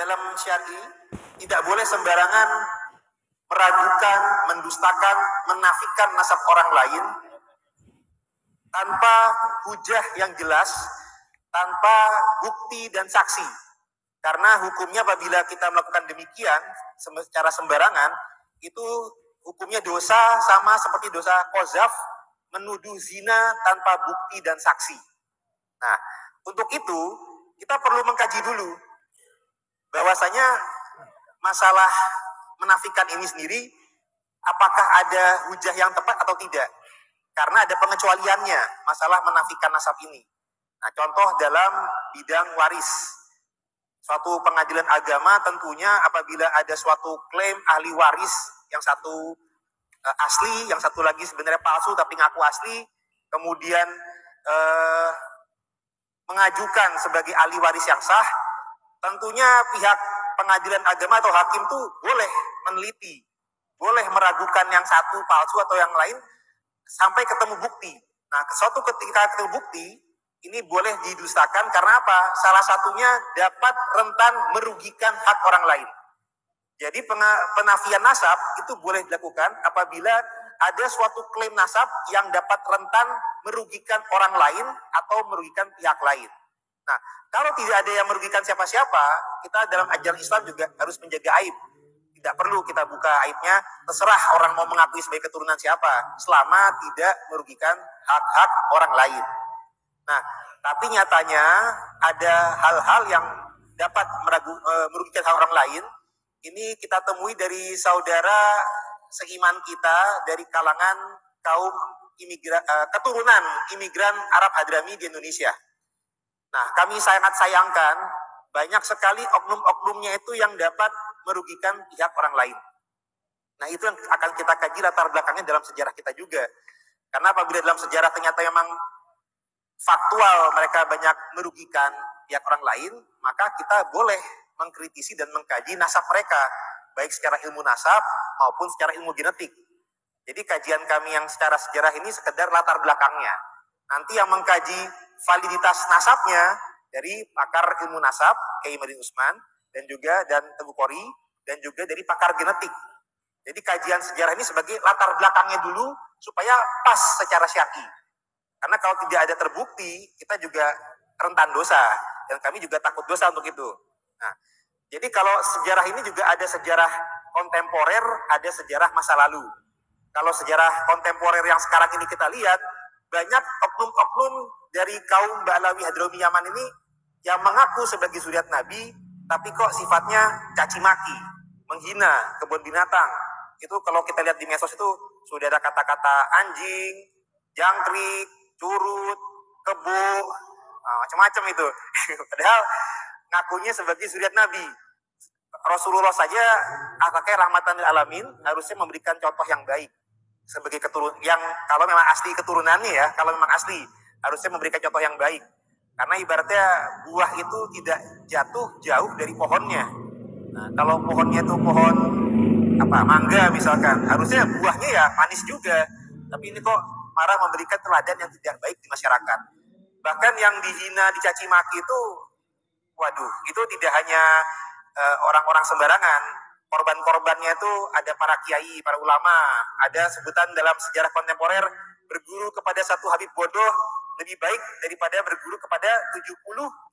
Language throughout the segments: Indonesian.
dalam syar'i tidak boleh sembarangan meragukan, mendustakan, menafikan nasab orang lain tanpa hujah yang jelas, tanpa bukti dan saksi. Karena hukumnya apabila kita melakukan demikian secara sembarangan, itu hukumnya dosa sama seperti dosa qazaf, menuduh zina tanpa bukti dan saksi. Nah, untuk itu kita perlu mengkaji dulu bahwasanya masalah menafikan ini sendiri apakah ada hujah yang tepat atau tidak. Karena ada pengecualiannya masalah menafikan nasab ini. Nah, contoh dalam bidang waris. Suatu pengadilan agama tentunya apabila ada suatu klaim ahli waris, yang satu asli, yang satu lagi sebenarnya palsu tapi ngaku asli, kemudian mengajukan sebagai ahli waris yang sah, tentunya pihak pengadilan agama atau hakim tuh boleh meneliti, boleh meragukan yang satu palsu atau yang lain sampai ketemu bukti. Nah, suatu ketika ketemu bukti, ini boleh didustakan karena apa? Salah satunya dapat rentan merugikan hak orang lain. Jadi penafian nasab itu boleh dilakukan apabila ada suatu klaim nasab yang dapat rentan merugikan orang lain atau merugikan pihak lain. Nah, kalau tidak ada yang merugikan siapa-siapa, kita dalam ajaran Islam juga harus menjaga aib. Tidak perlu kita buka aibnya, terserah orang mau mengakui sebagai keturunan siapa, selama tidak merugikan hak-hak orang lain. Nah, tapi nyatanya ada hal-hal yang dapat merugikan hak orang lain. Ini kita temui dari saudara seiman kita dari kalangan kaum keturunan imigran Arab Hadrami di Indonesia. Nah, kami sangat sayangkan banyak sekali oknum-oknumnya itu yang dapat merugikan pihak orang lain. Nah, itu yang akan kita kaji latar belakangnya dalam sejarah kita juga. Karena apabila dalam sejarah ternyata memang faktual mereka banyak merugikan pihak orang lain, maka kita boleh mengkritisi dan mengkaji nasab mereka, baik secara ilmu nasab maupun secara ilmu genetik. Jadi kajian kami yang secara sejarah ini sekedar latar belakangnya. Nanti yang mengkaji validitas nasabnya dari pakar ilmu nasab, Kiai Madin Usman, dan Teguh Kori, dan juga dari pakar genetik. Jadi kajian sejarah ini sebagai latar belakangnya dulu supaya pas secara syar'i. Karena kalau tidak ada terbukti, kita juga rentan dosa. Dan kami juga takut dosa untuk itu. Nah, jadi kalau sejarah ini juga ada sejarah kontemporer, ada sejarah masa lalu. Kalau sejarah kontemporer yang sekarang ini kita lihat, banyak oknum-oknum dari kaum Ba'alawi Hadrami Yaman ini yang mengaku sebagai zuriat Nabi, tapi kok sifatnya caci maki, menghina kebun binatang. Itu kalau kita lihat di medsos itu sudah ada kata-kata anjing, jangkrik, curut, kebo, macam-macam itu. Padahal ngakunya sebagai zuriat Nabi. Rasulullah saja akhlaknya rahmatan lil alamin, harusnya memberikan contoh yang baik sebagai keturunan yang kalau memang asli keturunannya ya, kalau memang asli harusnya memberikan contoh yang baik. Karena ibaratnya buah itu tidak jatuh jauh dari pohonnya. Nah, kalau pohonnya itu pohon mangga misalkan, harusnya buahnya ya manis juga. Tapi ini kok malah memberikan teladan yang tidak baik di masyarakat. Bahkan yang dihina, dicaci maki itu, waduh, itu tidak hanya orang-orang sembarangan. Korban-korbannya itu ada para kiai, para ulama. Ada sebutan dalam sejarah kontemporer, berguru kepada satu habib bodoh lebih baik daripada berguru kepada 70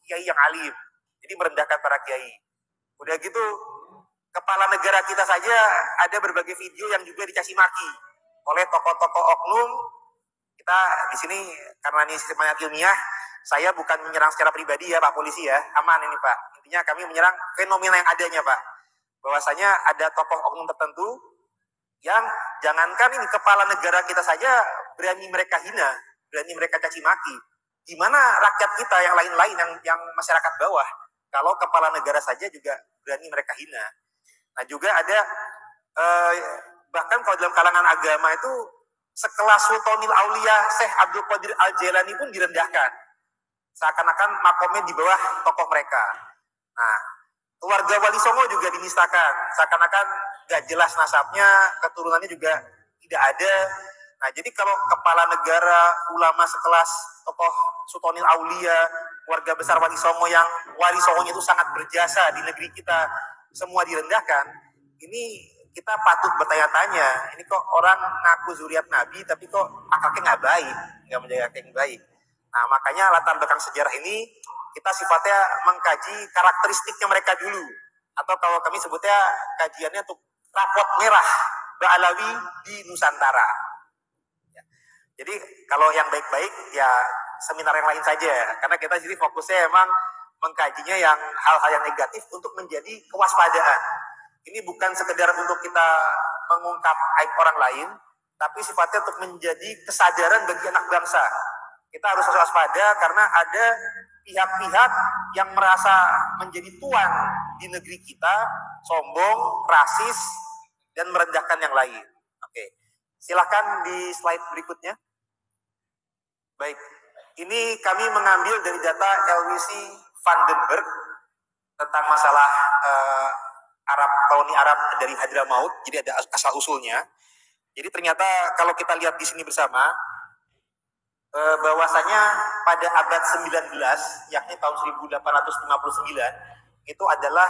kiai yang alim. Jadi merendahkan para kiai. Udah gitu, kepala negara kita saja ada berbagai video yang juga dicaci maki oleh tokoh-tokoh oknum. Kita di sini karena ini sistemnya ilmiah, saya bukan menyerang secara pribadi ya Pak Polisi ya, aman ini Pak. Intinya kami menyerang fenomena yang adanya Pak. Bahwasanya ada tokoh oknum tertentu yang jangankan ini kepala negara kita saja berani mereka hina, berani mereka caci maki. Gimana rakyat kita yang lain-lain yang masyarakat bawah, kalau kepala negara saja juga berani mereka hina. Nah juga ada bahkan kalau dalam kalangan agama itu sekelas Sultanil Aulia Syekh Abdul Qadir Al-Jailani pun direndahkan. Seakan-akan makomnya di bawah tokoh mereka. Nah, keluarga Wali Songo juga dinistakan. Seakan-akan gak jelas nasabnya, keturunannya juga tidak ada. Nah, jadi kalau kepala negara, ulama sekelas tokoh Sultanil Aulia keluarga besar Wali Songo yang Wali Songonya itu sangat berjasa di negeri kita, semua direndahkan, ini kita patut bertanya-tanya, ini kok orang ngaku zuriat Nabi tapi kok akhlaknya nggak baik, nggak menjaga akhlak yang baik. Nah, makanya latar belakang sejarah ini kita sifatnya mengkaji karakteristiknya mereka dulu, atau kalau kami sebutnya kajiannya untuk rapot merah Ba'alawi di Nusantara. Ya. Jadi kalau yang baik-baik ya seminar yang lain saja, karena kita jadi fokusnya emang mengkajinya yang hal-hal yang negatif untuk menjadi kewaspadaan. Ini bukan sekedar untuk kita mengungkap aib orang lain, tapi sifatnya untuk menjadi kesadaran bagi anak bangsa. Kita harus waspada karena ada pihak-pihak yang merasa menjadi tuan di negeri kita, sombong, rasis, dan merendahkan yang lain. Oke, silakan di slide berikutnya. Baik, ini kami mengambil dari data LWC Vandenberg tentang masalah koloni Arab dari Hadramaut, jadi ada asal-usulnya. Jadi ternyata kalau kita lihat di sini bersama, bahwasanya pada abad 19, yakni tahun 1859, itu adalah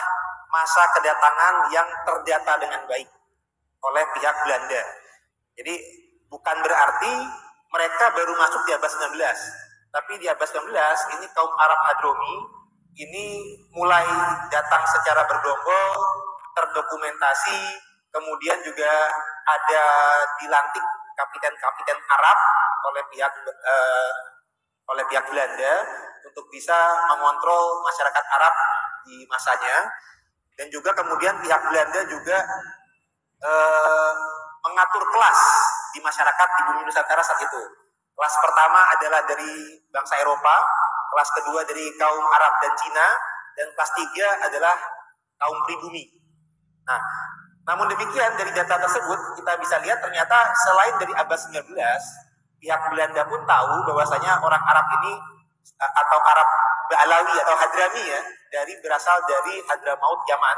masa kedatangan yang terdata dengan baik oleh pihak Belanda. Jadi bukan berarti mereka baru masuk di abad 19, tapi di abad 19 ini kaum Arab Hadromi ini mulai datang secara bergerombol, terdokumentasi, kemudian juga ada dilantik kapiten-kapiten Arab oleh pihak Belanda untuk bisa mengontrol masyarakat Arab di masanya, dan juga kemudian pihak Belanda juga mengatur kelas di masyarakat di bumi Nusantara saat itu. Kelas pertama adalah dari bangsa Eropa, kelas kedua dari kaum Arab dan Cina, dan kelas tiga adalah kaum pribumi. Nah, namun demikian dari data tersebut kita bisa lihat ternyata selain dari abad 19, pihak Belanda pun tahu bahwasanya orang Arab ini atau Arab Ba'alawi atau Hadrami ya, berasal dari Hadramaut Yaman.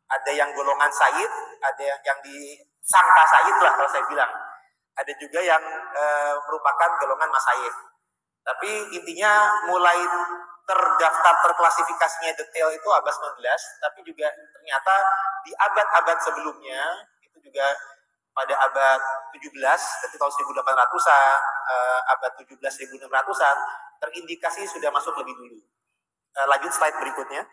Ada yang golongan Sayyid, ada yang disangka Sayyid lah kalau saya bilang. Ada juga yang merupakan golongan Masyayikh. Tapi intinya mulai terklasifikasinya detail itu abad 19, tapi juga ternyata di abad-abad sebelumnya itu juga pada abad 17, dari tahun 1800-an, abad 17 1600-an terindikasi sudah masuk lebih dulu. Lanjut slide berikutnya.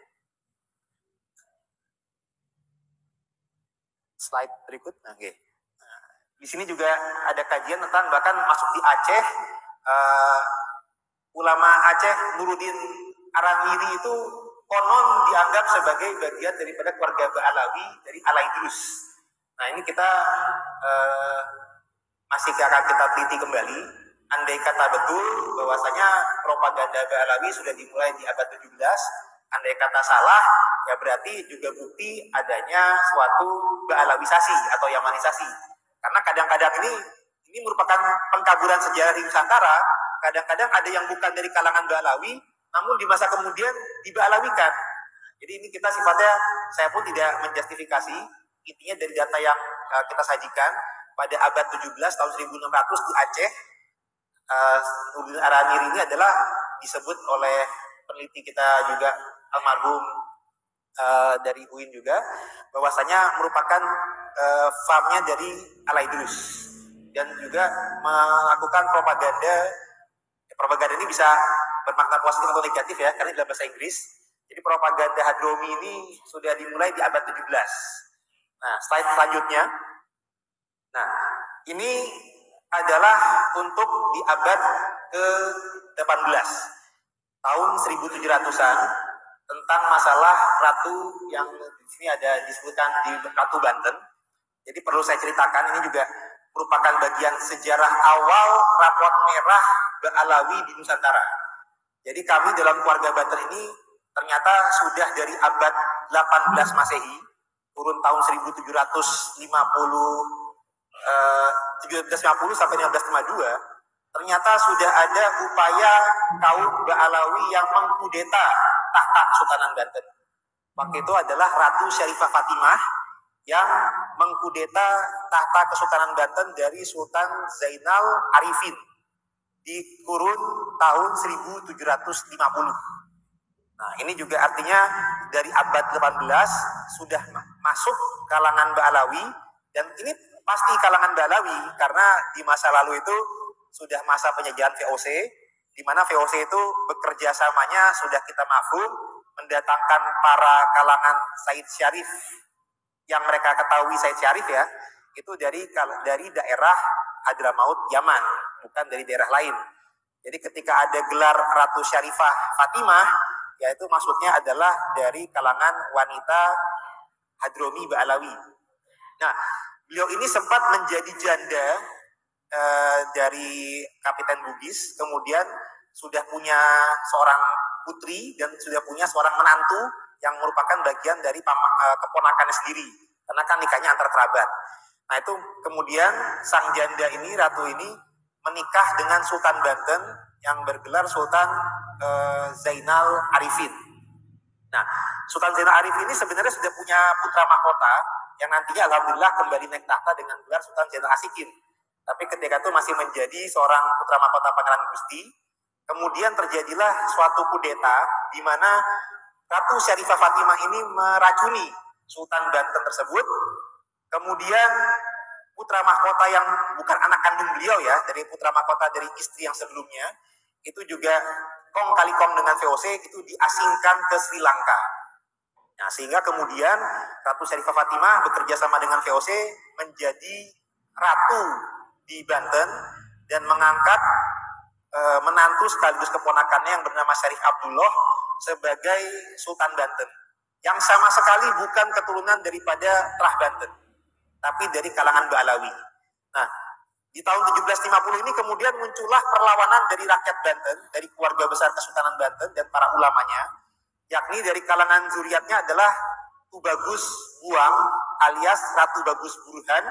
Slide berikut. Oke. Di sini juga ada kajian tentang bahkan masuk di Aceh, ulama Aceh Nuruddin Arangiri itu konon dianggap sebagai bagian daripada keluarga Ba'alawi dari Alaidrus. Nah ini kita masih akan kita teliti kembali. Andai kata betul bahwasanya propaganda Ba'alawi sudah dimulai di abad 17, andai kata salah, ya berarti juga bukti adanya suatu Ba'alawisasi atau Yamanisasi. Karena kadang-kadang ini merupakan pengkaburan sejarah di Nusantara. Kadang-kadang ada yang bukan dari kalangan Ba'alawi, namun di masa kemudian diba'alawikan. Jadi ini kita sifatnya, saya pun tidak menjustifikasi, intinya dari data yang kita sajikan, pada abad 17 tahun 1600 di Aceh, Nuruddin Arangiri ini adalah disebut oleh peneliti kita juga almarhum dari UIN juga, bahwasanya merupakan farmnya dari Alaidrus, dan juga melakukan propaganda. Propaganda ini bisa bermakna positif atau negatif ya, karena dalam bahasa Inggris. Jadi propaganda Hadromi ini sudah dimulai di abad 17. Nah, slide selanjutnya. Nah, ini adalah untuk di abad ke-18, tahun 1700-an, tentang masalah ratu yang di sini ada disebutkan di Ratu Banten. Jadi perlu saya ceritakan, ini juga merupakan bagian sejarah awal rapot merah Ba'alawi di Nusantara. Jadi kami dalam keluarga Banten ini ternyata sudah dari abad 18 Masehi, turun tahun 1750 sampai 1552, ternyata sudah ada upaya kaum Ba'alawi yang mengkudeta tahta Kesultanan Banten. Waktu itu adalah Ratu Syarifah Fatimah yang mengkudeta tahta Kesultanan Banten dari Sultan Zainal Arifin di kurun tahun 1750. Nah, ini juga artinya dari abad 18 sudah masuk kalangan Ba'alawi, dan ini pasti kalangan Ba'alawi karena di masa lalu itu sudah masa penjajahan VOC, di mana VOC itu bekerja samanya sudah kita mafhum mendatangkan para kalangan Said Syarif yang mereka ketahui Said Syarif ya, itu dari daerah Hadramaut Yaman, bukan dari daerah lain. Jadi ketika ada gelar Ratu Syarifah Fatimah, yaitu maksudnya adalah dari kalangan wanita Hadromi Ba'alawi. Nah, beliau ini sempat menjadi janda dari Kapiten Bugis, kemudian sudah punya seorang putri dan sudah punya seorang menantu yang merupakan bagian dari keponakannya sendiri, karena kan nikahnya antar kerabat. Nah itu kemudian sang janda ini, ratu ini, menikah dengan Sultan Banten yang bergelar Sultan Zainal Arifin. Nah, Sultan Zainal Arifin ini sebenarnya sudah punya putra mahkota yang nantinya alhamdulillah kembali naik tahta dengan gelar Sultan Zainal Asikin. Tapi ketika itu masih menjadi seorang putra mahkota Pangeran Gusti. Kemudian terjadilah suatu kudeta di mana Ratu Syarifah Fatimah ini meracuni Sultan Banten tersebut. Kemudian putra mahkota yang bukan anak kandung beliau ya, dari putra mahkota dari istri yang sebelumnya, itu juga kong kali kong dengan VOC, itu diasingkan ke Sri Lanka. Nah, sehingga kemudian Ratu Syarifah Fatimah bekerja sama dengan VOC menjadi ratu di Banten dan mengangkat menantu sekaligus keponakannya yang bernama Syarif Abdullah sebagai Sultan Banten, yang sama sekali bukan keturunan daripada Trah Banten, tapi dari kalangan Ba'alawi. Nah, di tahun 1750 ini kemudian muncullah perlawanan dari rakyat Banten, dari keluarga besar Kesultanan Banten dan para ulamanya, yakni dari kalangan zuriatnya adalah Tubagus Buang alias Ratu Bagus Burhan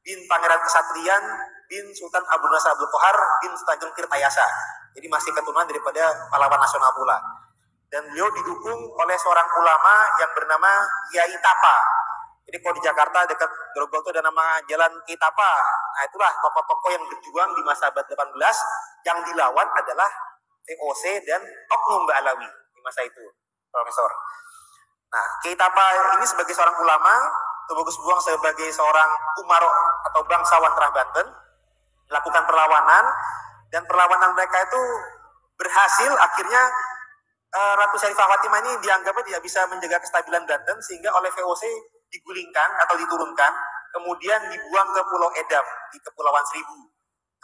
bin Pangeran Kesatrian bin Sultan Abu Nasr Abdul Qahar bin Tanjung Tirtayasa. Jadi masih keturunan daripada pahlawan nasional pula. Dan beliau didukung oleh seorang ulama yang bernama Kiai Tapa. Jadi kalau di Jakarta dekat Grogol itu ada nama Jalan Kiai Tapa. Nah itulah tokoh-tokoh yang berjuang di masa abad 18 yang dilawan adalah VOC dan oknum Ba'alawi di masa itu, Profesor. Nah, Kiai Tapa ini sebagai seorang ulama, Tubagus Buang sebagai seorang umaro atau bangsawan Trah Banten, melakukan perlawanan, dan perlawanan mereka itu berhasil. Akhirnya Ratu Syarifah Fatimah ini dianggapnya tidak bisa menjaga kestabilan Banten, sehingga oleh VOC digulingkan atau diturunkan, kemudian dibuang ke Pulau Edam di Kepulauan Seribu.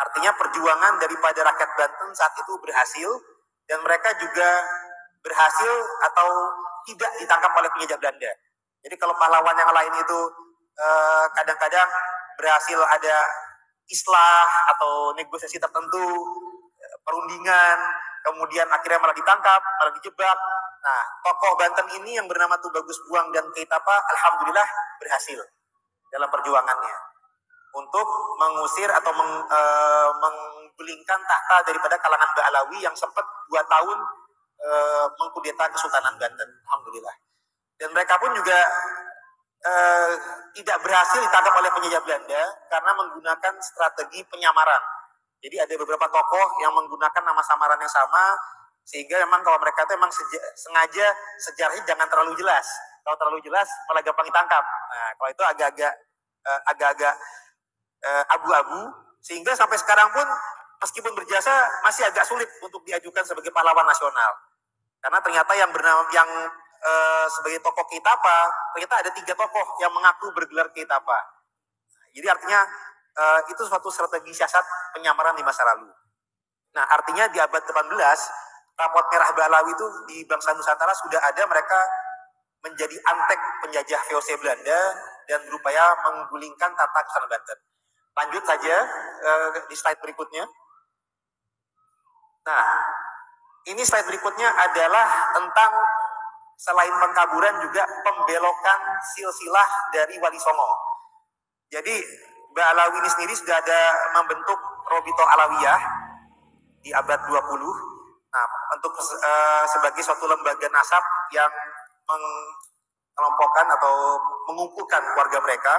Artinya perjuangan daripada rakyat Banten saat itu berhasil, dan mereka juga berhasil atau tidak ditangkap oleh penjajah Belanda. Jadi kalau pahlawan yang lain itu kadang-kadang berhasil ada islah atau negosiasi tertentu, perundingan, kemudian akhirnya malah ditangkap, malah dijebak. Nah, tokoh Banten ini yang bernama Tubagus Buang dan Kiai Tapa alhamdulillah berhasil dalam perjuangannya untuk mengusir atau menggulingkan tahta daripada kalangan Ba'alawi yang sempat 2 tahun mengkudeta Kesultanan Banten, alhamdulillah. Dan mereka pun juga tidak berhasil ditangkap oleh penjajah Belanda karena menggunakan strategi penyamaran. Jadi ada beberapa tokoh yang menggunakan nama samaran yang sama, sehingga memang kalau mereka itu memang sengaja sejarahnya jangan terlalu jelas. Kalau terlalu jelas malah gampang ditangkap. Nah, kalau itu agak-agak abu-abu, sehingga sampai sekarang pun meskipun berjasa masih agak sulit untuk diajukan sebagai pahlawan nasional. Karena ternyata yang bernama sebagai tokoh Kiai Tapa, ternyata ada 3 tokoh yang mengaku bergelar Kiai Tapa. Jadi artinya itu suatu strategi siasat penyamaran di masa lalu. Nah, artinya di abad 18, rapot merah Ba'alawi itu di bangsa Nusantara sudah ada, mereka menjadi antek penjajah VOC Belanda dan berupaya menggulingkan tata Kesultanan Banten. Lanjut saja di slide berikutnya. Nah, ini slide berikutnya adalah tentang selain pengkaburan juga pembelokan silsilah dari Wali Songo. Jadi Ba'alawi ini sendiri sudah ada membentuk Robito Alawiyah di abad 20. Nah, untuk sebagai suatu lembaga nasab yang mengelompokkan atau mengumpulkan keluarga mereka.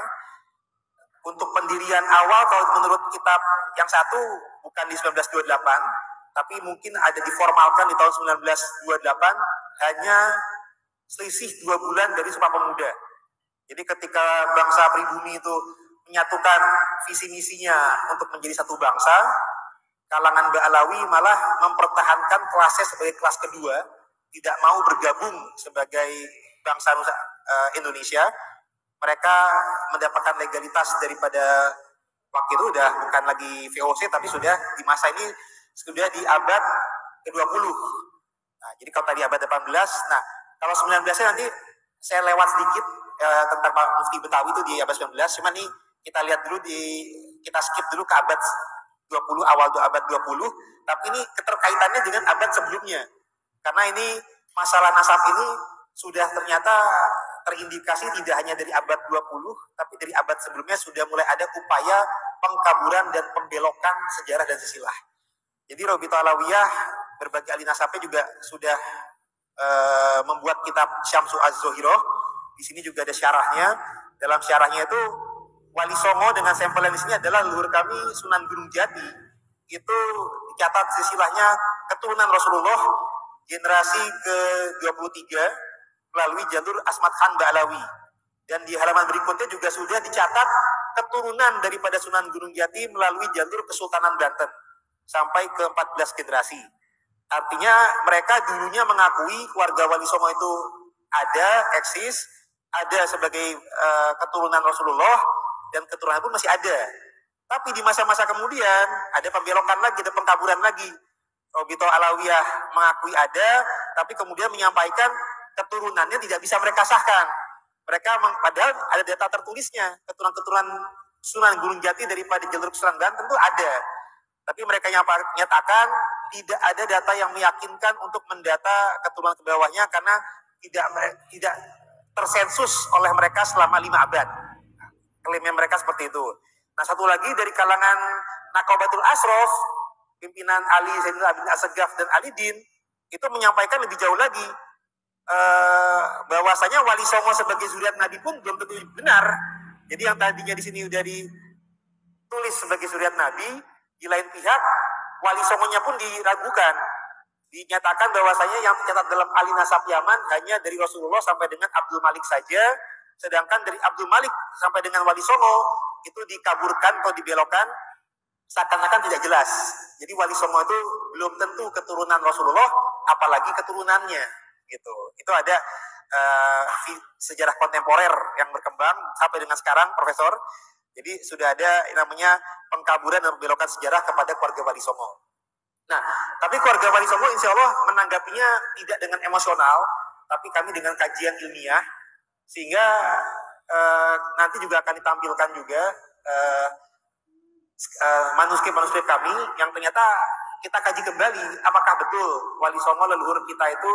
Untuk pendirian awal kalau menurut kitab yang satu bukan di 1928, tapi mungkin ada diformalkan di tahun 1928 hanya selisih 2 bulan dari Sumpah Pemuda. Jadi ketika bangsa pribumi itu menyatukan visi misinya untuk menjadi satu bangsa, kalangan Ba'alawi malah mempertahankan kelasnya sebagai kelas kedua, tidak mau bergabung sebagai bangsa Indonesia. Mereka mendapatkan legalitas daripada waktu itu udah bukan lagi VOC, tapi sudah di masa ini sudah di abad ke-20. Nah, jadi kalau tadi abad 18, nah kalau 19-nya nanti saya lewat sedikit tentang Pak Mufti Betawi itu di abad 19, cuman nih kita lihat dulu kita skip dulu ke abad 20, awal abad 20, tapi ini keterkaitannya dengan abad sebelumnya. Karena ini masalah nasab ini sudah ternyata terindikasi tidak hanya dari abad 20, tapi dari abad sebelumnya sudah mulai ada upaya pengkaburan dan pembelokan sejarah dan silsilah. Jadi Rabithah Alawiyah berbagai ahli nasabnya juga sudah membuat kitab Syamsu Az-Zohiroh. Di sini juga ada syarahnya. Dalam syarahnya itu Wali Songo dengan sampel yang di sini adalah leluhur kami Sunan Gunung Jati. Itu dicatat silsilahnya keturunan Rasulullah generasi ke-23 melalui jalur Asmat Khan Ba'alawi. Dan di halaman berikutnya juga sudah dicatat keturunan daripada Sunan Gunung Jati melalui jalur Kesultanan Banten sampai ke 14 generasi. Artinya mereka dulunya mengakui keluarga Wali Songo itu eksis, ada sebagai keturunan Rasulullah, dan keturunan pun masih ada. Tapi di masa-masa kemudian ada pembelokan lagi, ada pengkaburan lagi. Rabithah Alawiyah mengakui ada, tapi kemudian menyampaikan keturunannya tidak bisa mereka sahkan. Mereka padahal ada data tertulisnya, keturunan-keturunan Sunan Gunung Jati daripada jalur Kesultanan Banten tentu ada. Tapi mereka nyatakan tidak ada data yang meyakinkan untuk mendata keturunan ke bawahnya karena tidak tersensus oleh mereka selama 5 abad. Klaimnya mereka seperti itu. Nah, satu lagi dari kalangan Naqabatul Ashraf, pimpinan Ali Zainul Abidin As-Segaf dan Ali Din, itu menyampaikan lebih jauh lagi bahwasanya Wali Songo sebagai zuriat Nabi pun belum tentu benar. Jadi yang tadinya di sini udah ditulis sebagai zuriat Nabi, di lain pihak Wali Songonya pun diragukan. Dinyatakan bahwasanya yang tercatat dalam ahli nasab Yaman hanya dari Rasulullah sampai dengan Abdul Malik saja, sedangkan dari Abdul Malik sampai dengan Wali Songo itu dikaburkan atau dibelokkan seakan-akan tidak jelas. Jadi Wali Songo itu belum tentu keturunan Rasulullah, apalagi keturunannya gitu. Itu ada sejarah kontemporer yang berkembang sampai dengan sekarang, Profesor. Jadi sudah ada yang namanya pengkaburan dan pembelokan sejarah kepada keluarga Wali Songo. Nah, tapi keluarga Wali Songo insya Allah menanggapinya tidak dengan emosional, tapi kami dengan kajian ilmiah, sehingga nanti juga akan ditampilkan juga manuskrip-manuskrip kami yang ternyata kita kaji kembali apakah betul Wali Songo leluhur kita itu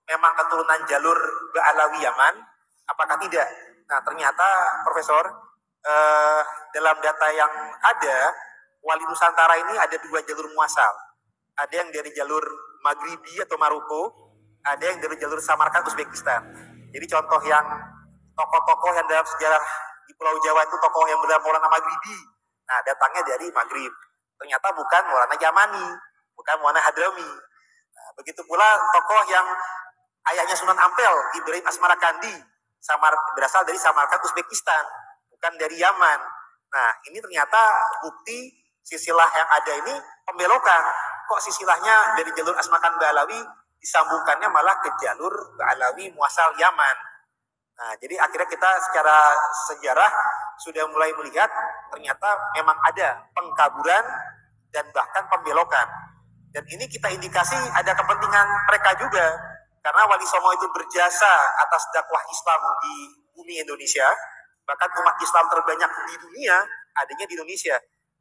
memang keturunan jalur Ba'alawi Yaman, apakah tidak. Nah, ternyata Profesor, dalam data yang ada, Wali Nusantara ini ada 2 jalur muasal. Ada yang dari jalur Maghribi atau Maroko, ada yang dari jalur Samarkand Uzbekistan. Jadi contoh yang tokoh-tokoh yang dalam sejarah di Pulau Jawa itu tokoh yang bernama Maulana Maghribi. Nah, datangnya dari Maghrib. Ternyata bukan Maulana Yamani, bukan Maulana Hadrami. Nah, begitu pula tokoh yang ayahnya Sunan Ampel, Ibrahim Asmarakandi, berasal dari Samarkand Uzbekistan, bukan dari Yaman. Nah, ini ternyata bukti silsilah yang ada ini pembelokan. Kok silsilahnya dari jalur Asmakan Ba'alawi disambungkannya malah ke jalur Ba'alawi muasal Yaman. Nah, jadi akhirnya kita secara sejarah sudah mulai melihat ternyata memang ada pengkaburan dan bahkan pembelokan. Dan ini kita indikasi ada kepentingan mereka juga. Karena Wali Songo itu berjasa atas dakwah Islam di bumi Indonesia. Bahkan umat Islam terbanyak di dunia adanya di Indonesia.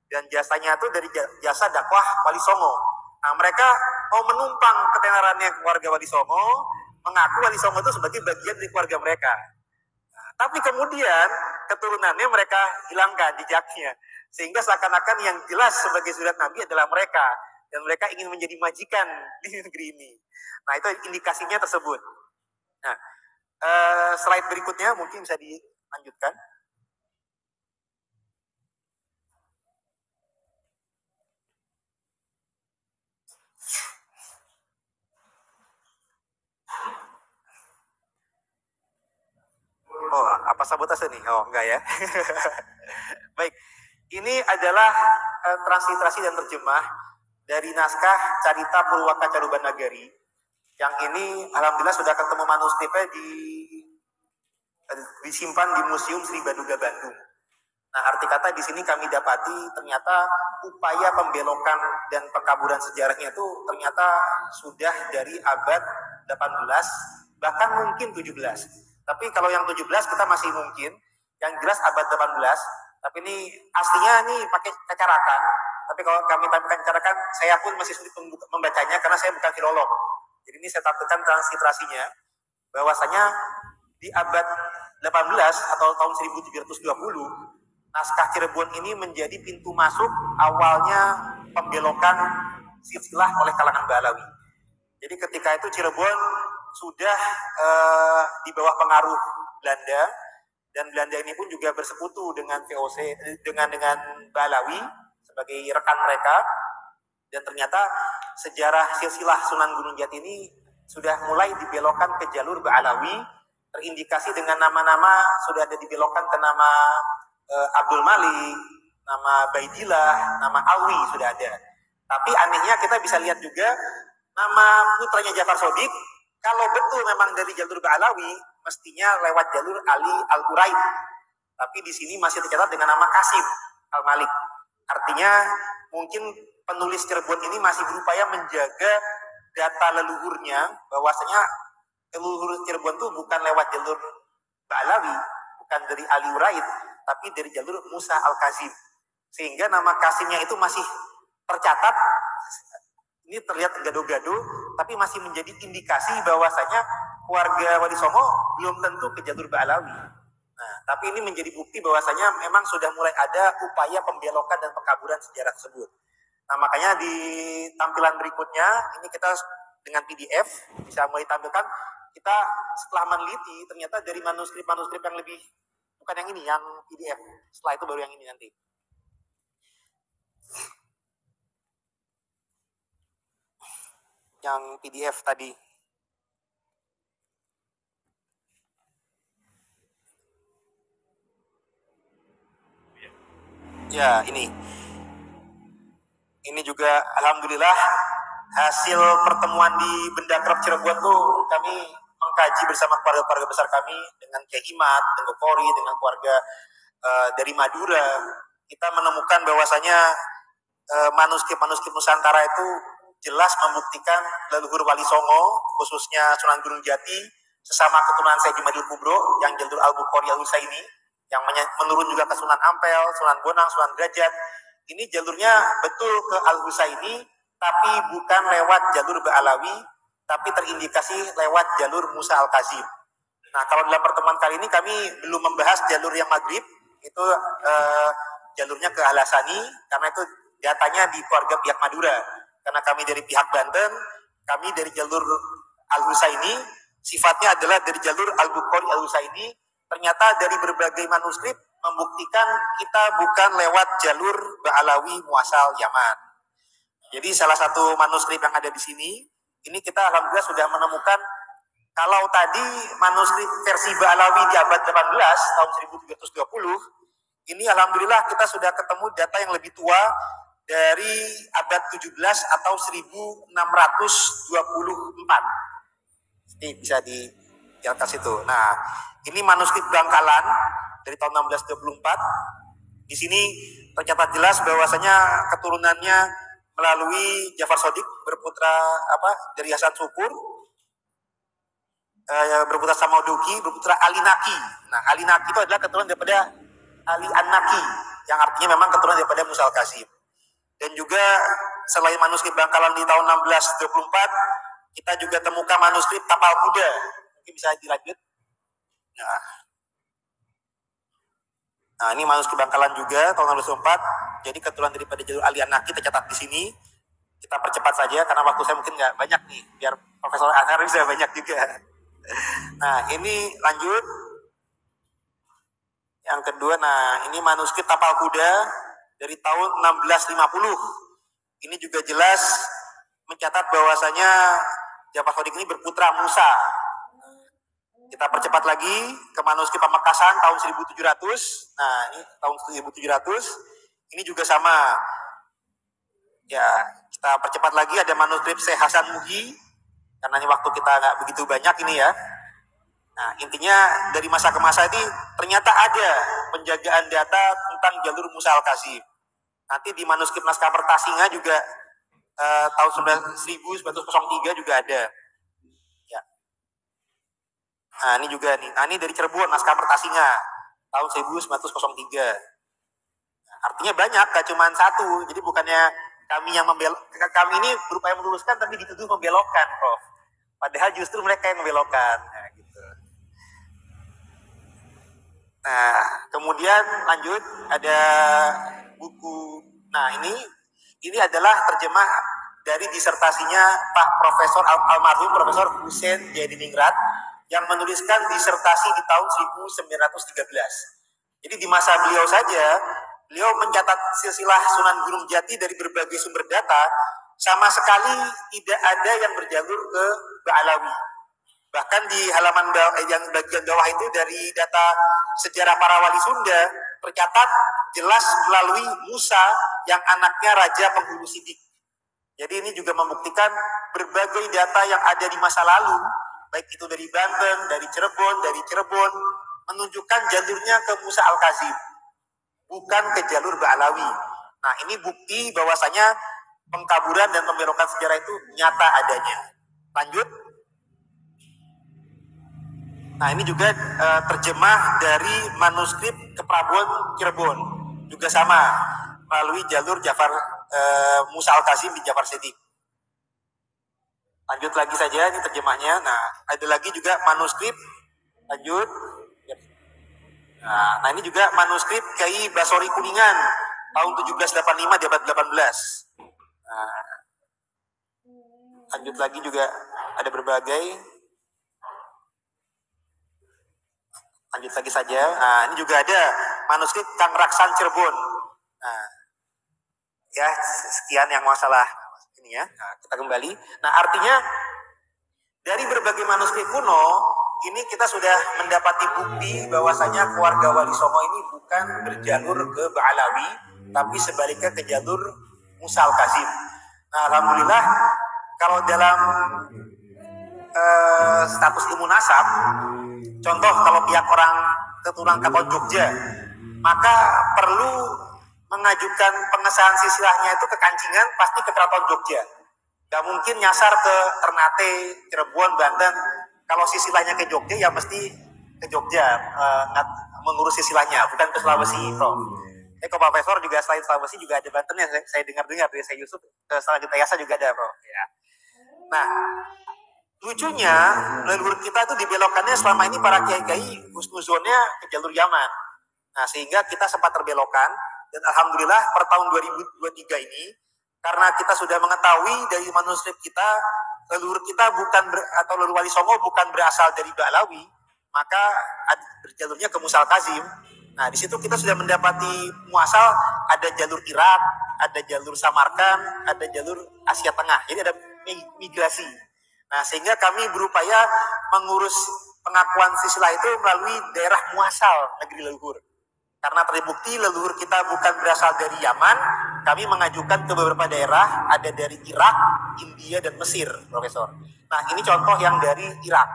Dan jasanya itu dari jasa dakwah Wali Songo. Nah, mereka mau menumpang ketenarannya keluarga Wali Songo, mengaku Wali Songo itu sebagai bagian dari keluarga mereka. Nah, tapi kemudian keturunannya mereka hilangkan jejaknya. Sehingga seakan-akan yang jelas sebagai zuriat Nabi adalah mereka. Dan mereka ingin menjadi majikan di negeri ini. Nah, itu indikasinya tersebut. Nah, slide berikutnya mungkin bisa dilanjutkan. Oh, apa sabotase nih? Oh, enggak ya. Baik, ini adalah transliterasi dan terjemah dari naskah Carita Purwaka Caruban Nagari. Yang ini alhamdulillah sudah ketemu manuskripnya disimpan di Museum Sri Baduga Bandung. Nah, arti kata di sini kami dapati ternyata upaya pembelokan dan pengkaburan sejarahnya itu ternyata sudah dari abad 18, bahkan mungkin 17. Tapi kalau yang 17 kita masih mungkin, yang jelas abad 18, tapi ini aslinya nih pakai kecarakan. Tapi kalau kami tampilkan kecarakan, saya pun masih sulit membacanya karena saya bukan filolog. Jadi ini saya tampilkan transliterasinya, bahwasanya di abad 18 atau tahun 1720, naskah Cirebon ini menjadi pintu masuk awalnya pembelokan silsilah oleh kalangan Balawi. Jadi ketika itu Cirebon sudah di bawah pengaruh Belanda, dan Belanda ini pun juga bersekutu dengan VOC, dengan Balawi sebagai rekan mereka. Dan ternyata sejarah silsilah Sunan Gunung Jati ini sudah mulai dibelokkan ke jalur Ba'alawi, terindikasi dengan nama-nama sudah ada dibelokkan ke nama Abdul Malik, nama Baidillah, nama Alwi sudah ada. Tapi anehnya kita bisa lihat juga nama putranya Jafar Shodiq, kalau betul memang dari jalur Ba'alawi, mestinya lewat jalur Ali Al-Quraib. Tapi di sini masih tercatat dengan nama Kasim Al-Malik. Artinya mungkin penulis Cirebon ini masih berupaya menjaga data leluhurnya, bahwasanya leluhur Cirebon itu bukan lewat jalur Ba'alawi, bukan dari Ali Uraid, tapi dari jalur Musa Al-Kazim. Sehingga nama Kasimnya itu masih tercatat, ini terlihat gado-gado, tapi masih menjadi indikasi bahwasanya keluarga Wali Songo belum tentu ke jalur Ba'alawi. Nah, tapi ini menjadi bukti bahwasanya memang sudah mulai ada upaya pembelokan dan pengkaburan sejarah tersebut. Nah, makanya di tampilan berikutnya, ini kita dengan PDF bisa mulai tampilkan, kita setelah meneliti, ternyata dari manuskrip-manuskrip yang lebih, bukan yang ini, yang PDF. Setelah itu baru yang ini nanti. Yang PDF tadi. Ya, ini. Ini juga alhamdulillah hasil pertemuan di Benda Kerap Cirebon tuh kami mengkaji bersama keluarga-keluarga besar kami dengan Kiai Imat, dengan Kori, dengan keluarga dari Madura. Kita menemukan bahwasanya manuskrip-manuskrip Nusantara itu jelas membuktikan leluhur Wali Songo, khususnya Sunan Gunung Jati, sesama keturunan Sayyidi Madil Kubro, yang jalur Al-Bukhari Al-Husaini, yang menurun juga ke Sunan Ampel, Sunan Bonang, Sunan Derajat. Ini jalurnya betul ke Al-Husaini, tapi bukan lewat jalur Ba'alawi, tapi terindikasi lewat jalur Musa Al-Kazim. Nah, kalau dalam pertemuan kali ini kami belum membahas jalur yang Maghrib, itu jalurnya ke Al-Hasani, karena itu datanya di keluarga pihak Madura. Karena kami dari pihak Banten, kami dari jalur Al-Husaini, sifatnya adalah dari jalur Al-Bukhari Al-Husaini. Ternyata dari berbagai manuskrip membuktikan kita bukan lewat jalur Ba'alawi muasal Yaman. Jadi salah satu manuskrip yang ada di sini, ini kita alhamdulillah sudah menemukan, kalau tadi manuskrip versi Ba'alawi di abad 18 tahun 1320, ini alhamdulillah kita sudah ketemu data yang lebih tua dari abad 17 atau 1624. Ini bisa di atas itu. Nah, ini manuskrip Bangkalan dari tahun 1624. Di sini tercatat jelas bahwasanya keturunannya melalui Jafar Shodiq berputra dari Hasan Syukur, berputra Samauduki, berputra Ali Naki. Nah, Ali Naki itu adalah keturunan daripada Ali An-Naki, yang artinya memang keturunan daripada Musa Al-Kazim. Dan juga selain manuskrip Bangkalan di tahun 1624, kita juga temukan manuskrip Tapal Kuda. Mungkin bisa dilanjut. Nah, ini manuskrip Bangkalan juga tahun 1624. Jadi keturunan daripada jalur Ali An-Naki tercatat di sini. Kita percepat saja karena waktu saya mungkin nggak banyak nih, biar Profesor Anhar bisa banyak juga. Nah, ini lanjut. Yang kedua, nah ini manuskrip Tapal Kuda dari tahun 1650. Ini juga jelas mencatat bahwasanya Jafar Shodiq ini berputra Musa. Kita percepat lagi ke manuskrip Pamekasan tahun 1700. Nah, ini tahun 1700. Ini juga sama. Ya, kita percepat lagi, ada manuskrip Syekh Hasan Muhi. Karena ini waktu kita nggak begitu banyak ini ya. Nah, intinya dari masa ke masa ini ternyata ada penjagaan data tentang jalur Musa al-Kazim. Nanti di manuskrip naskah Pertasinga juga tahun 1903 juga ada. Ya. Nah, ini juga nih. Nah, ini dari Cirebon naskah Pertasinga tahun 1903. Nah, artinya banyak, gak cuma satu. Jadi bukannya kami yang kami ini berupaya meluruskan tapi dituduh membelokkan, Prof. Padahal justru mereka yang membelokkan. Nah, gitu. Nah, kemudian lanjut ada buku. Nah, ini adalah terjemah dari disertasinya Pak Profesor almarhum Profesor Husein Jayadiningrat yang menuliskan disertasi di tahun 1913. Jadi di masa beliau saja, beliau mencatat silsilah Sunan Gunung Jati dari berbagai sumber data, sama sekali tidak ada yang berjalur ke Ba'alawi. Bahkan di halaman yang bagian bawah itu dari data sejarah para wali Sunda, tercatat jelas melalui Musa yang anaknya Raja Penghulu Sidik. Jadi ini juga membuktikan berbagai data yang ada di masa lalu, baik itu dari Banten, dari Cirebon, menunjukkan jalurnya ke Musa al-Kazim, bukan ke jalur Ba'alawi. Nah, ini bukti bahwasanya pengkaburan dan pembelokan sejarah itu nyata adanya. Lanjut. Nah, ini juga terjemah dari manuskrip Keprabuan Cirebon, juga sama melalui jalur Musa al-Kazim bin Jafar Siddiq. Lanjut lagi saja, ini terjemahnya. Nah, ada lagi juga manuskrip. Lanjut. Nah, ini juga manuskrip Kiai Basori Kuningan tahun 1785 di abad 18. Nah, lanjut lagi juga ada berbagai. Lanjut lagi saja. Nah, ini juga ada manuskrip Kang Raksan Cirebon. Nah, ya sekian yang masalah ini ya. Nah, kita kembali. Nah, artinya dari berbagai manuskrip kuno ini kita sudah mendapati bukti bahwasanya keluarga Wali Songo ini bukan berjalur ke Ba'alawi, tapi sebaliknya ke jalur Musa al-Kazim. Nah, alhamdulillah kalau dalam status ilmu nasab, contoh kalau pihak orang keturunan Keraton Jogja, maka perlu mengajukan pengesahan silsilahnya itu ke Kancingan, pasti ke Keraton Jogja. Gak mungkin nyasar ke Ternate, Cirebon, Banten. Kalau silsilahnya ke Jogja, ya mesti ke Jogja mengurus silsilahnya, bukan ke Sulawesi, Prof. Ke Profesor juga selain Sulawesi juga ada Bantennya, saya dengar-dengar dari saya Yusuf, ke Selanjutnya Yasa juga ada, Prof. Ya. Nah, lucunya leluhur kita itu dibelokkannya selama ini para kiai-kiai husnuzonnya ke jalur Yaman. Nah, sehingga kita sempat terbelokkan, dan alhamdulillah per tahun 2023 ini, karena kita sudah mengetahui dari manuskrip kita, leluhur kita atau leluhur Wali Songo bukan berasal dari Ba'alawi, maka berjalurnya ke Musa al-Kazim. Nah, di situ kita sudah mendapati muasal, ada jalur Irak, ada jalur Samarkand, ada jalur Asia Tengah. Jadi ada migrasi. Nah, sehingga kami berupaya mengurus pengakuan silsilah itu melalui daerah muasal negeri leluhur. Karena terbukti leluhur kita bukan berasal dari Yaman, kami mengajukan ke beberapa daerah, ada dari Irak, India, dan Mesir, Profesor. Nah, ini contoh yang dari Irak.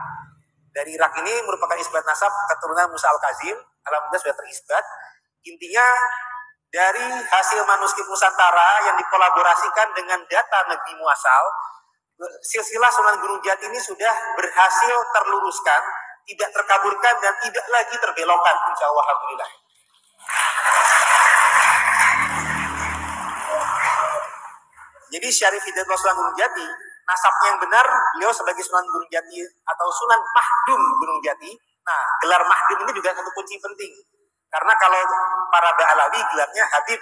Dari Irak ini merupakan isbat nasab keturunan Musa al-Kazim, alhamdulillah sudah terisbat. Intinya, dari hasil manuskrip Nusantara yang dikolaborasikan dengan data negeri muasal, silsilah Sunan Gunung Jati ini sudah berhasil terluruskan, tidak terkaburkan, dan tidak lagi terbelokkan, insya Allah, alhamdulillah. Jadi Syarif Hidayatullah Sunan Gunung Jati, nasabnya yang benar, beliau sebagai Sunan Gunung Jati atau Sunan Mahdum Gunung Jati. Nah, gelar Mahdum ini juga satu kunci penting. Karena kalau para Ba'alawi gelarnya Habib,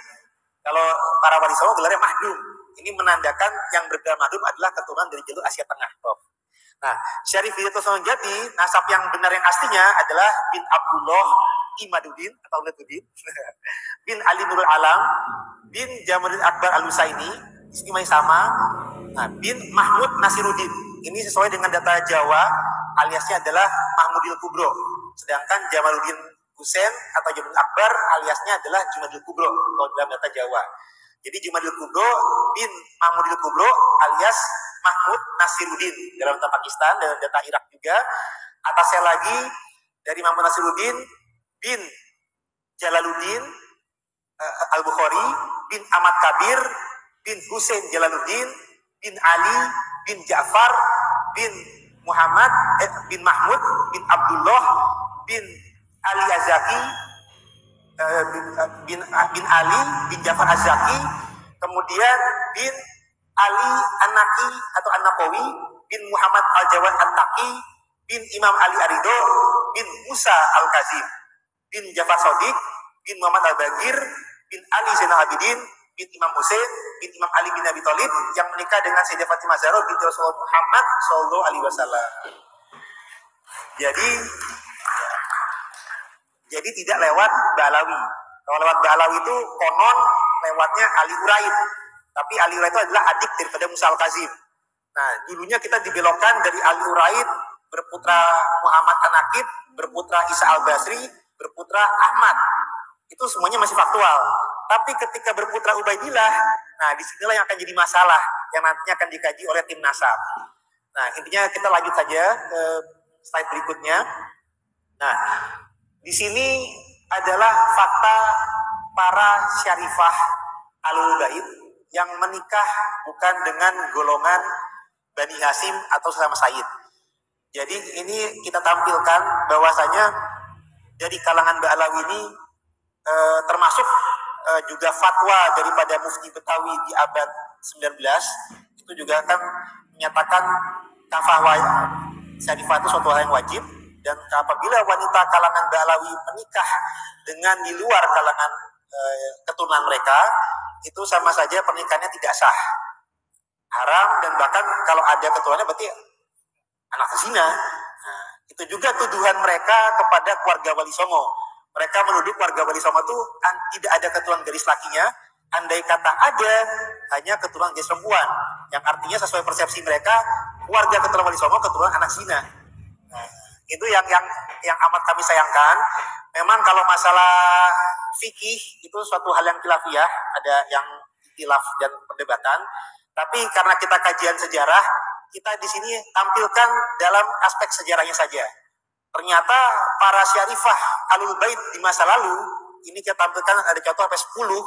kalau para Wali Songo gelarnya Mahdum. Ini menandakan yang bergelar Mahdum adalah keturunan dari jalur Asia Tengah, Prof. Nah, Syarif Hidayatullah Sunan Jati, nasab yang benar yang aslinya adalah bin Abdullah Imaduddin atau Letuddin, bin Ali Nurul Alam, bin Jamaluddin Akbar Al-Husaini, istimewanya sama. Nah, bin Mahmud Nasiruddin. Ini sesuai dengan data Jawa aliasnya adalah Mahmudil Kubro. Sedangkan Jamaluddin Husain atau Jamaluddin Akbar aliasnya adalah Jumadil Kubro kalau dalam data Jawa. Jadi Jumadil Kubro bin Mahmudil Kubro alias Mahmud Nasiruddin dalam data Pakistan, dalam data Irak juga. Atasnya lagi dari Mahmud Nasiruddin bin Jalaluddin Al-Bukhari bin Ahmad Kabir bin Husain Jalaluddin bin Ali bin Ja'far bin Muhammad bin Mahmud bin Abdullah bin Ali Az-Zaki bin Ali bin Ja'far Az-Zaki, kemudian bin Ali An-Naqi atau An-Naqawi bin Muhammad Al-Jawad At-Taqi bin Imam Ali Arido bin Musa Al-Kazim bin Ja'far Shadiq bin Muhammad Al-Bagir bin Ali Zainal Abidin bin Imam Husain bin Imam Ali bin Abi Thalib yang menikah dengan Sayyidah Fatimah Zahra binti Rasulullah Muhammad Sallallahu Alaihi Wasallam. Jadi tidak lewat Ba'alawi. Kalau lewat Ba'alawi itu konon lewatnya Ali Uraid. Tapi Ali Uraid itu adalah adik daripada Musa Al-Kazim. Nah, dulunya kita dibelokkan dari Ali Uraid berputra Muhammad An-Naqib, berputra Isa Al-Basri, berputra Ahmad. Itu semuanya masih faktual. Tapi ketika berputra Ubaidillah, nah disinilah yang akan jadi masalah yang nantinya akan dikaji oleh tim nasab. Nah, intinya kita lanjut saja ke slide berikutnya. Nah, di sini adalah fakta para syarifah Alul Bait yang menikah bukan dengan golongan Bani Hasim atau sesama Sayyid. Jadi ini kita tampilkan bahwasanya dari kalangan Ba'alawi ini termasuk juga fatwa daripada Mufti Betawi di abad 19 itu juga akan menyatakan kafah syarifah itu suatu hal yang wajib, dan apabila wanita kalangan Ba'alawi menikah dengan di luar kalangan keturunan mereka, itu sama saja pernikahannya tidak sah, haram, dan bahkan kalau ada keturunannya berarti anak zina. Nah, itu juga tuduhan mereka kepada keluarga Wali Songo. Mereka menuduh keluarga Wali Songo itu tidak ada keturunan garis lakinya, andai kata ada, hanya keturunan garis perempuan, yang artinya sesuai persepsi mereka keluarga keturunan Wali Songo keturunan anak zina. Nah, itu yang amat kami sayangkan. Memang kalau masalah fikih itu suatu hal yang khilafiyah, ada yang khilaf dan perdebatan. Tapi karena kita kajian sejarah, kita di sini tampilkan dalam aspek sejarahnya saja. Ternyata para syarifah Alul Bait di masa lalu, ini kita tampilkan ada contoh sampai 10,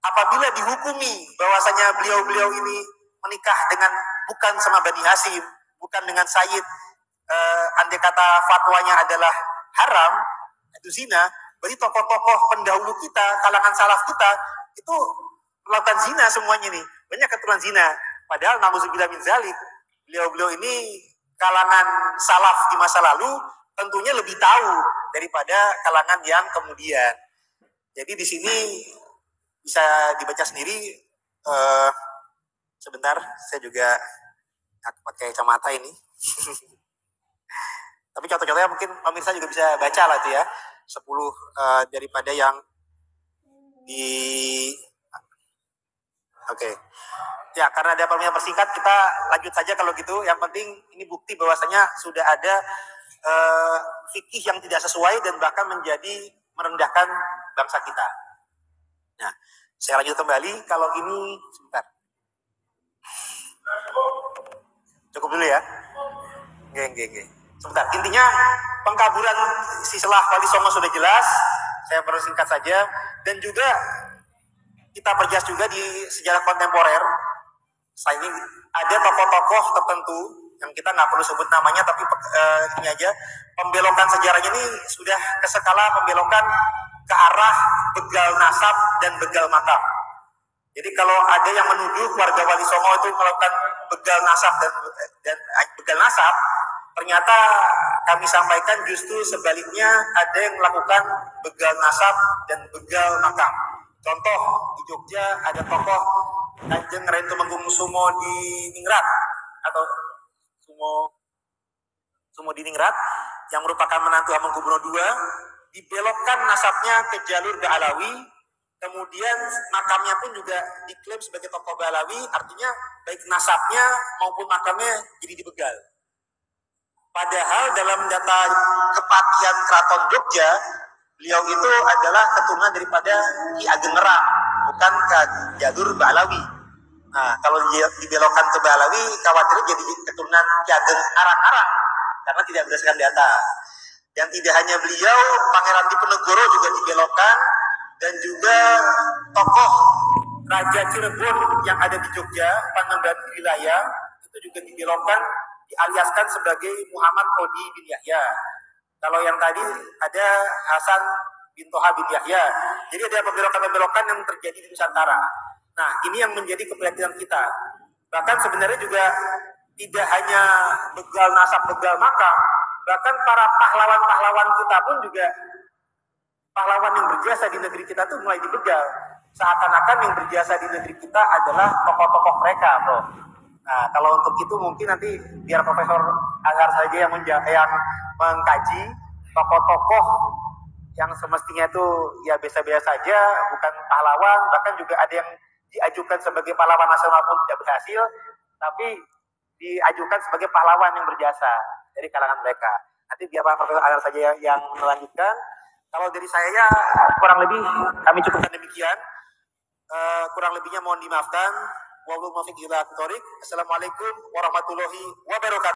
apabila dihukumi bahwasanya beliau-beliau ini menikah dengan bukan sama Bani Hasim, bukan dengan Sayyid, andai kata fatwanya adalah haram, itu zina, berarti tokoh-tokoh pendahulu kita, kalangan salaf kita, itu melakukan zina semuanya nih. Banyak keturunan zina. Padahal na'udzubillah min zalik, beliau-beliau ini kalangan salaf di masa lalu tentunya lebih tahu daripada kalangan yang kemudian. Jadi di sini bisa dibaca sendiri. Sebentar, saya juga pakai kacamata ini. Tapi contoh-contohnya mungkin pemirsa juga bisa baca lah tuh ya. 10 daripada yang di... Oke. Ya, karena ada permintaan persingkat, kita lanjut saja kalau gitu. Yang penting ini bukti bahwasanya sudah ada fikih yang tidak sesuai dan bahkan menjadi merendahkan bangsa kita. Nah, saya lanjut kembali. Kalau ini, sebentar. Cukup dulu ya. Oke. Sebentar, intinya pengkaburan silsilah Wali Songo sudah jelas, saya persingkat saja. Dan juga kita perjelas juga di sejarah kontemporer, saya ini ada tokoh-tokoh tertentu yang kita nggak perlu sebut namanya, tapi ini aja, pembelokan sejarahnya ini sudah ke skala pembelokan ke arah begal nasab dan begal makam. Jadi kalau ada yang menuduh warga Wali Songo itu melakukan begal nasab dan begal nasab, ternyata kami sampaikan justru sebaliknya, ada yang melakukan begal nasab dan begal makam. Contoh, di Jogja ada tokoh Kanjeng Raden Tumenggung Sumo di Ningrat, atau Sumo di Ningrat, yang merupakan menantu Hamengkubuwono II, dibelokkan nasabnya ke jalur Ba'alawi, kemudian makamnya pun juga diklaim sebagai tokoh Ba'alawi, artinya baik nasabnya maupun makamnya jadi dibegal. Padahal dalam data Kepatihan Keraton Jogja, beliau itu adalah keturunan daripada Ki Ageng Ngerang, bukan ke jalur Balawi. Nah, kalau dibelokkan ke Balawi, khawatir jadi keturunan Ki Ageng Ngarang-Ngarang, karena tidak berdasarkan data. Yang tidak hanya beliau, Pangeran Diponegoro juga dibelokkan, dan juga tokoh Raja Cirebon yang ada di Jogja, Pangemban wilayah, itu juga dibelokkan, dialiaskan sebagai Muhammad Kodi bin Yahya. Kalau yang tadi ada Hasan bin Toha bin Yahya. Jadi ada pembelokan-pembelokan yang terjadi di Nusantara. Nah, ini yang menjadi keprihatinan kita. Bahkan sebenarnya juga tidak hanya begal nasab, begal makam, bahkan para pahlawan-pahlawan kita pun juga, pahlawan yang berjasa di negeri kita tuh mulai dibegal. Seakan-akan yang berjasa di negeri kita adalah tokoh-tokoh mereka, bro. Nah, kalau untuk itu mungkin nanti biar Profesor Azhar saja yang mengkaji tokoh-tokoh yang semestinya itu ya biasa-biasa saja, bukan pahlawan, bahkan juga ada yang diajukan sebagai pahlawan nasional pun tidak berhasil, tapi diajukan sebagai pahlawan yang berjasa dari kalangan mereka. Nanti biar Pak Profesor Azhar saja yang melanjutkan. Kalau dari saya kurang lebih kami cukupkan demikian. Kurang lebihnya mohon dimaafkan. Wabillahi taufiq wal hidayah. Assalamualaikum warahmatullahi wabarakatuh.